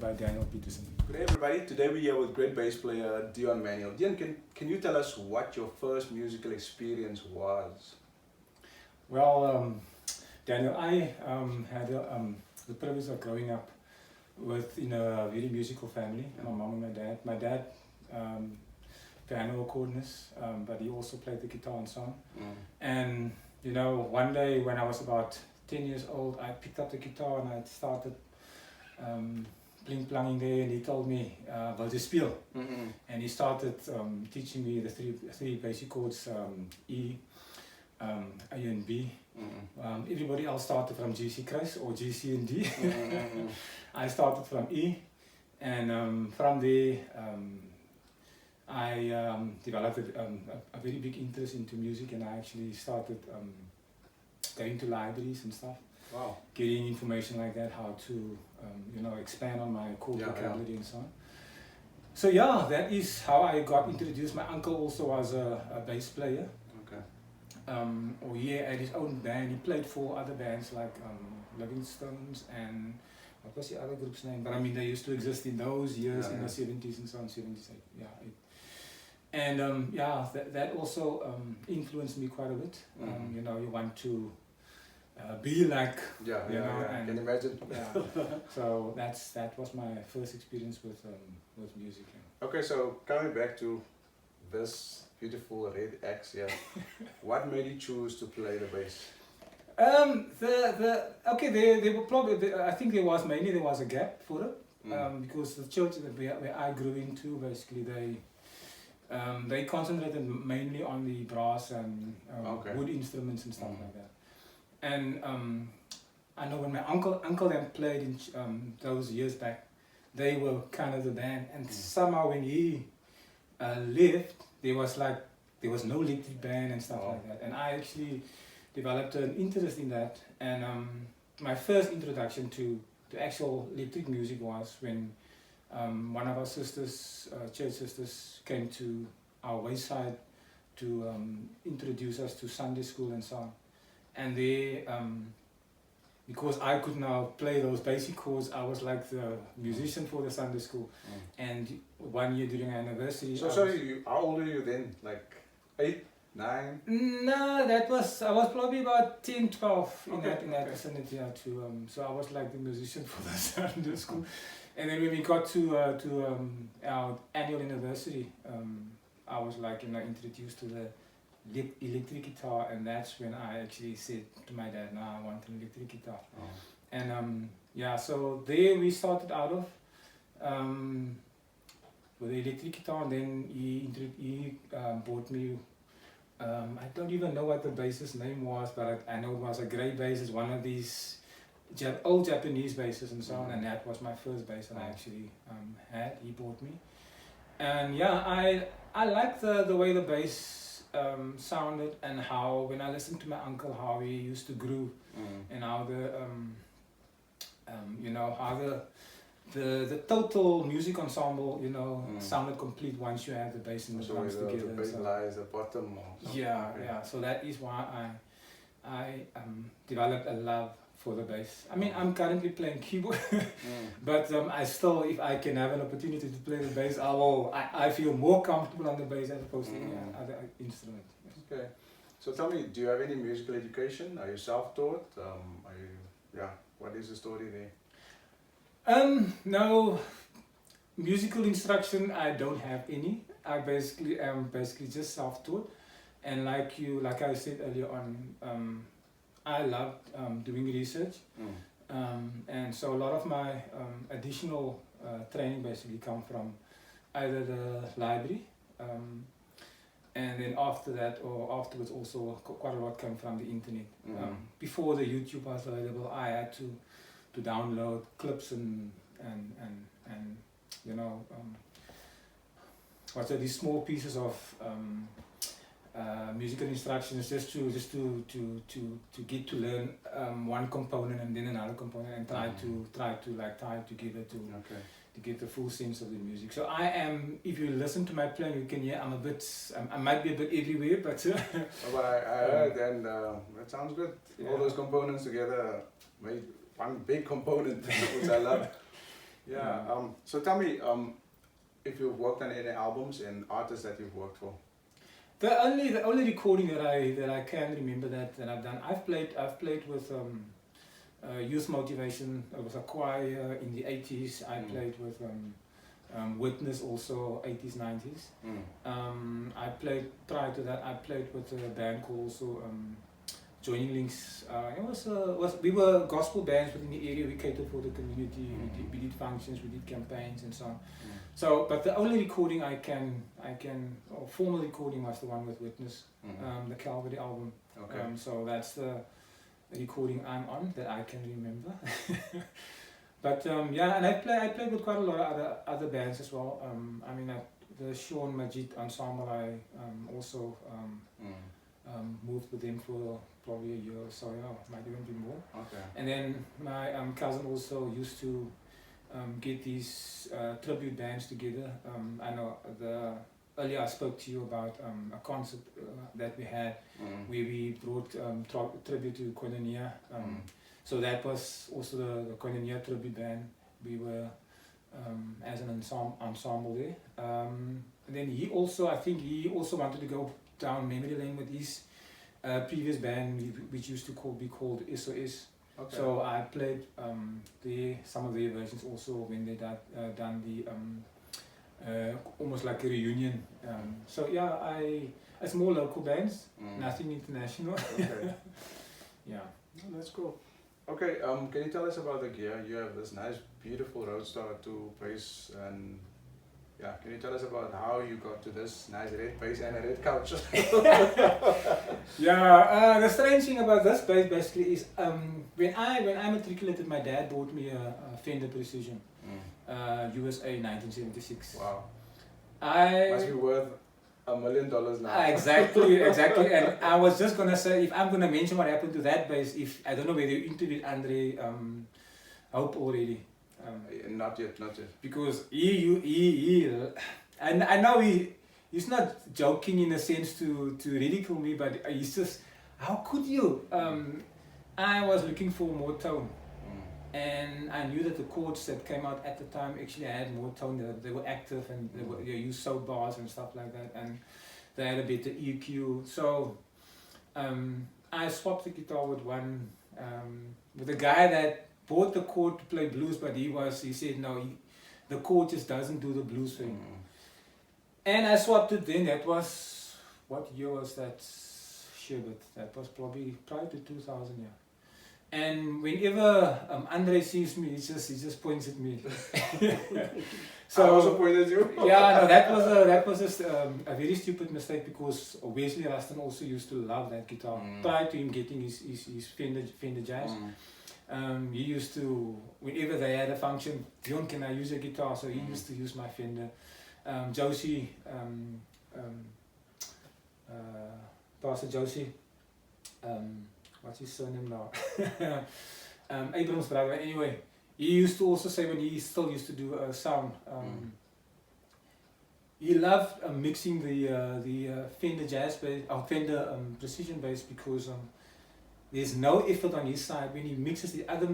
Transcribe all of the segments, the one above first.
by Daniel Peterson. Good day everybody, today we're here with great bass player Deon Manuel. Deon, can you tell us what your first musical experience was? Well, Daniel, I had the privilege of growing up in a very musical family. My mom and my dad. My dad, piano accordionist, but he also played the guitar and song. And you know, one day when I was about 10 years old, I picked up the guitar and I started pling-planging there, and he told me, "Wil jy speel?" And he started teaching me the three basic chords, E, A and B. Everybody else started from G, C, Chris, or G, C and D. I started from E, and from there I developed a very big interest into music, and I actually started going to libraries and stuff. Wow. Getting information like that, how to you know, expand on my chord vocabulary and so on. So yeah, that is how I got introduced. My uncle also was a bass player. Okay. Or he had his own band. He played for other bands like Livingstones and what was the other group's name? But I mean, they used to exist in those years, in the 70s and so on, 70s. Yeah. And yeah, that also influenced me quite a bit. You know, you want to be like, you know, I can imagine. Yeah. So that was my first experience with music. Yeah. Okay, so coming back to this beautiful red axe here, what made you choose to play the bass? They were probably, I think there was a gap for it, because the church where I grew into, basically they concentrated mainly on the brass and wood instruments and stuff like that. And I know when my uncle then played in those years back, they were kind of the band, and somehow when he left, there was no electric band and stuff like that, and I actually developed an interest in that. And my first introduction to actual electric music was when one of our sisters, church sisters, came to our wayside to introduce us to Sunday school and so on. And they, because I could now play those basic chords, I was like the musician for the Sunday school. And one year during our anniversary. So sorry, how old were you then? Like 8, 9? No, I was probably about 10, 12 in that vicinity. So I was like the musician for the Sunday school. And then when we got to our annual anniversary, I was like, you know, introduced to the electric guitar, and that's when I actually said to my dad, "No, I want an electric guitar." And yeah, so there we started out of with the electric guitar, and then he bought me. I don't even know what the bass's name was, but I know it was a grey bass. It's one of these old Japanese basses and so on, and that was my first bass that I actually had. He bought me, and yeah, I liked the way the bass sounded, and how when I listened to my uncle, how he used to groove, and how you know, how the total music ensemble, you know, sounded complete once you had the bass and the drums together. The bass lies at the bottom. Yeah. So that is why I developed a love for the bass. I mean, I'm currently playing keyboard, but I still, if I can have an opportunity to play the bass, I feel more comfortable on the bass as opposed to any other instrument. Okay. So tell me, do you have any musical education? Are you self-taught? What is the story there? No, musical instruction, I don't have any. I am just self-taught, and like I said earlier on, I love doing research, and so a lot of my additional training basically come from either the library, and then after that or afterwards also quite a lot came from the internet. Before the YouTube was available, I had to download clips and you know, these small pieces of musical instructions just to get to learn one component and then another component, and try to tie it together to get the full sense of the music. So I am, if you listen to my playing, you can hear I might be a bit everywhere, but but I heard, and that sounds good. All those components together made one big component, which I love. Yeah. So tell me, if you've worked on any albums and artists that you've worked for. The only recording that I can remember that I've done, I've played with Youth Motivation. It was a choir in the 80s. I played with Witness also 80s 90s. I played prior to that. I played with a band called also Joining Links. It was we were gospel bands within the area. We catered for the community. We did functions, we did campaigns and so on. So, but the only recording I can, or formal recording was the one with Witness, the Calvary album. Okay. So that's the recording I'm on that I can remember. But yeah, and I played with quite a lot of other bands as well. I mean, the Sean Majid ensemble, I also moved with them for probably a year or so, might even be more. Okay. And then my cousin also used to get these tribute bands together. I know earlier I spoke to you about a concert that we had where we brought tribute to Koinonia. So that was also the Koinonia tribute band. We were as an ensemble there. And then I think he also wanted to go down memory lane with his previous band, which used to be called SOS. Okay. So I played some of their versions also when they done the almost like a reunion. So yeah, it's more local bands, nothing international. Okay. Yeah. Oh, that's cool. Okay, can you tell us about the gear? You have this nice, beautiful Roadster 2 bass, and yeah, can you tell us about how you got to this nice red bass and a red couch? Yeah, the strange thing about this bass basically is when I matriculated, my dad bought me a Fender Precision, USA 1976. Wow. I must be worth $1 million now. Exactly. And I was just gonna say, if I'm gonna mention what happened to that bass, if I don't know whether you interviewed Andre Hope already. Not yet. Because and I know he's not joking in a sense to ridicule me, but he's just, how could you? I was looking for more tone. And I knew that the chords that came out at the time actually had more tone. They were active and they used soap bars and stuff like that, and they had a better EQ. So I swapped the guitar with with a guy that bought the chord to play blues, but he said no, the chord just doesn't do the blues thing. And I swapped it then. That was, what year was that? Sherbet. That was probably prior to 2000, yeah. And whenever Andre sees me, he just points at me. So I also pointed at you. Yeah, no, that was just a very stupid mistake, because obviously Rustin also used to love that guitar. Prior to him getting his Fender Jazz, he used to, whenever they had a function, Deon, can I use a guitar? So he used to use my Fender. Josie, Pastor Josie. What's his surname now? Abraham's brother. Anyway, he used to also say, when he still used to do sound, he loved mixing the Fender Jazz bass, or Fender Precision bass, because there's no effort on his side. When he mixes the other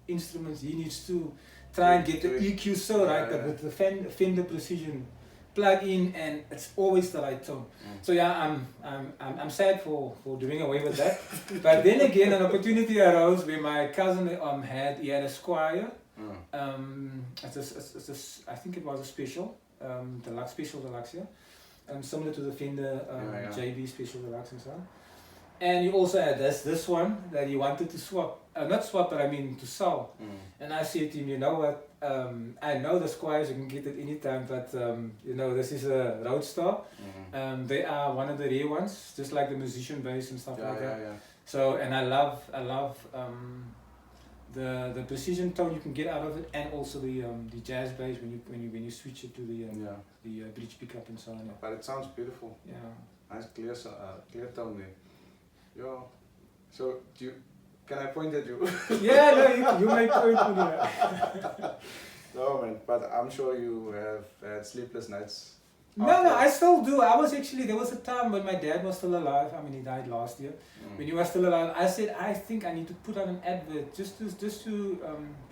instruments, he needs to try and get the EQ so right that with the Fender Precision plug in, and it's always the right tone. So yeah, I'm sad for doing away with that. But then again, an opportunity arose where my cousin had a Squire. I think it was a special, deluxe, yeah. Similar to the Fender JB Special Deluxe and so on. And he also had this one that he wanted to swap, not swap, but I mean to sell. And I said to him, you know what? I know the Squires, you can get it anytime, but this is a Roadster. They are one of the rare ones, just like the musician bass and stuff like that. So, and I love the precision tone you can get out of it, and also the jazz bass when you switch it to the bridge pickup and so on. Yeah. But it sounds beautiful. Yeah. Nice clear tone there. Yeah. So can I point at you? Yeah, no, you may point to me. No man, but I'm sure you have had sleepless nights. No, I still do. There was a time when my dad was still alive. I mean, he died last year. When he was still alive, I said, I think I need to put on an advert just to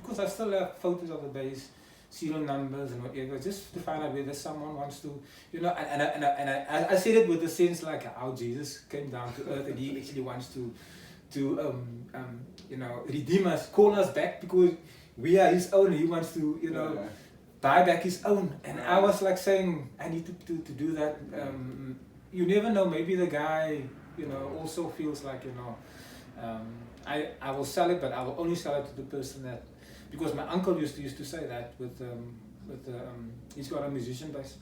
because I still have photos of the bass. serial numbers and whatever, just to find out whether someone wants to, I said it with the sense like how Jesus came down to earth and he actually wants to redeem us, call us back because we are his own. He wants to, buy back his own. And I was like saying, I need to do that. You never know, maybe the guy, also feels like, I will sell it, but I will only sell it to the person that, because my uncle used to say that he's got a musician bass.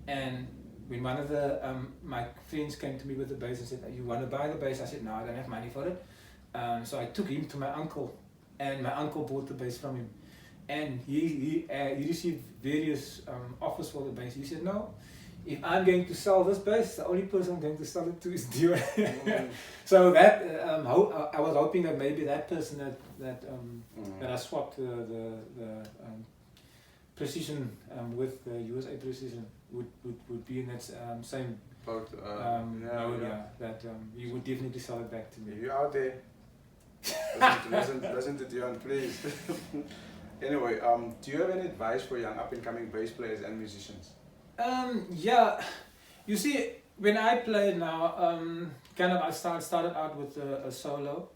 And when one of my friends came to me with the bass and said, you want to buy the bass? I said, no, I don't have money for it. So I took him to my uncle, and my uncle bought the bass from him. And he received various offers for the bass. He said, no, if I'm going to sell this bass, the only person I'm going to sell it to is Deon. So that I was hoping that maybe that person that I swapped the Precision with the USA Precision would be in that same boat. That he would definitely sell it back to me. If you're out there, listen to Deon, please. Anyway, do you have any advice for young up-and-coming bass players and musicians? You see, when I play now, I started out with a solo,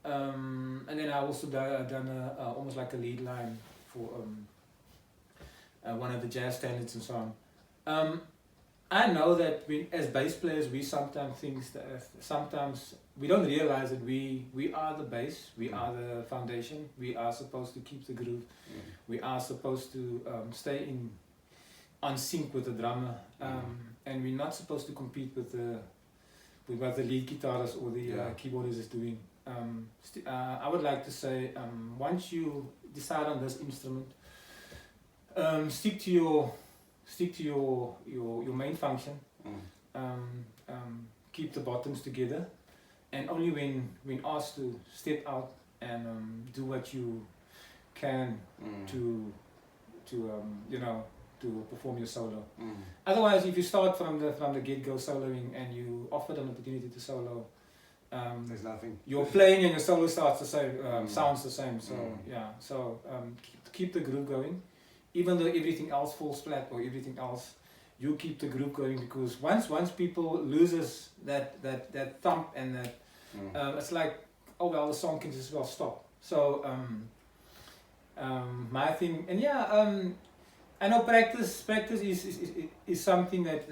and then I also done almost like a lead line for one of the jazz standards and so on. I know that as bass players, we sometimes think that sometimes we don't realize that we are the bass, we are the foundation, we are supposed to keep the groove, we are supposed to stay on sync with the drummer, and we're not supposed to compete with what the lead guitarist or the keyboardist is doing. I would like to say, once you decide on this instrument, stick to your main function. Keep the bottoms together, and only when asked to step out and do what you can to perform your solo. Otherwise, if you start from the get-go soloing and you offered an opportunity to solo, there's nothing. Your playing and your solo starts the same, sounds the same. So keep the groove going, even though everything else falls flat or everything else. You keep the groove going, because once people loses that thump and that it's like, oh well, the song can just well stop. So my thing, and I know practice is something that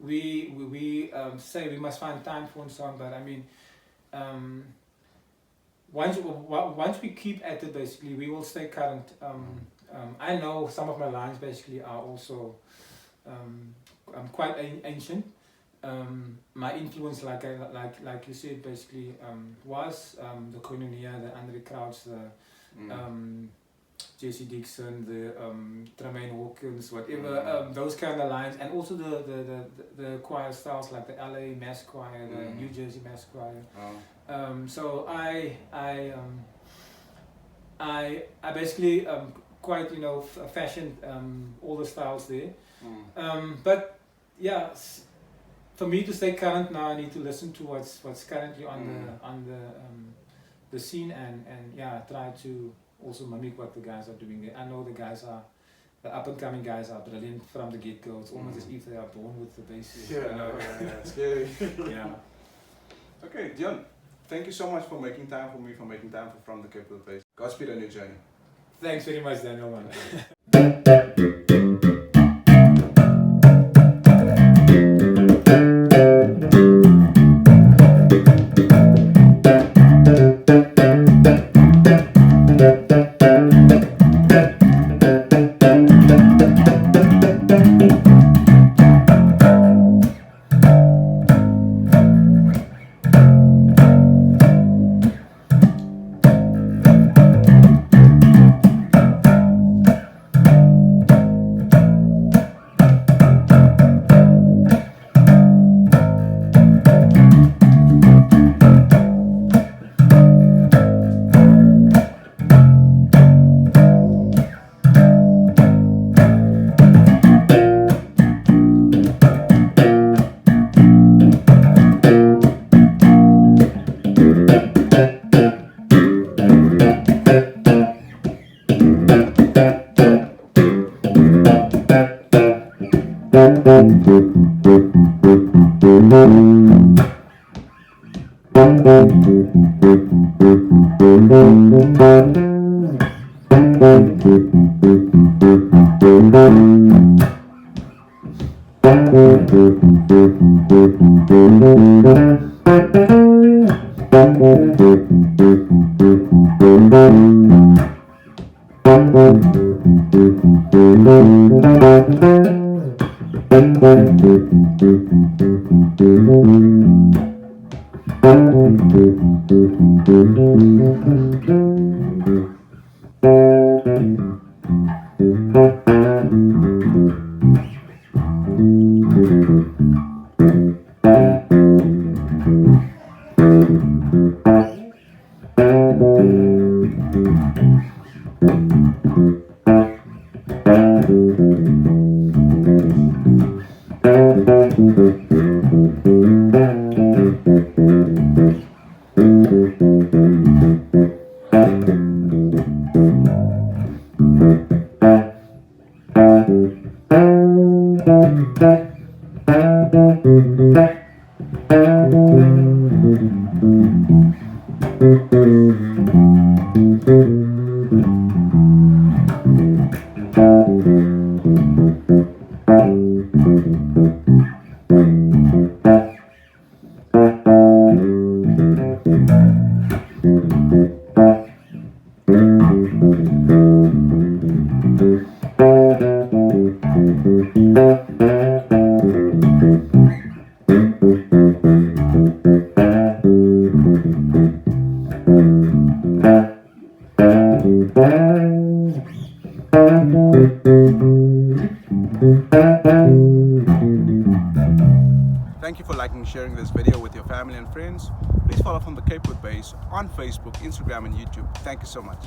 we say we must find time for and so on, but I mean, once we keep at it, basically we will stay current. I know some of my lines basically are also quite ancient. My influence, like you said, basically was the Koinonia, the Andre Crouch, the Jesse Dixon, the Tremaine Hawkins, whatever, those kind of lines, and also the choir styles like the LA Mass Choir, the New Jersey Mass Choir. So I basically quite fashioned all the styles there. But yeah, for me to stay current now, I need to listen to what's currently on the scene and try to also mimic what the guys are doing there. I know the up and coming guys are brilliant from the get go. It's almost as if they are born with the bass. Scary. Yeah. Okay, Deon, thank you so much for making time for me, for making time for From the Capital Place. Godspeed on your journey. Thanks very much, Daniel, man. Thank you for liking and sharing this video with your family and friends. Please follow From the Cape with Bass on Facebook, Instagram and YouTube. Thank you so much.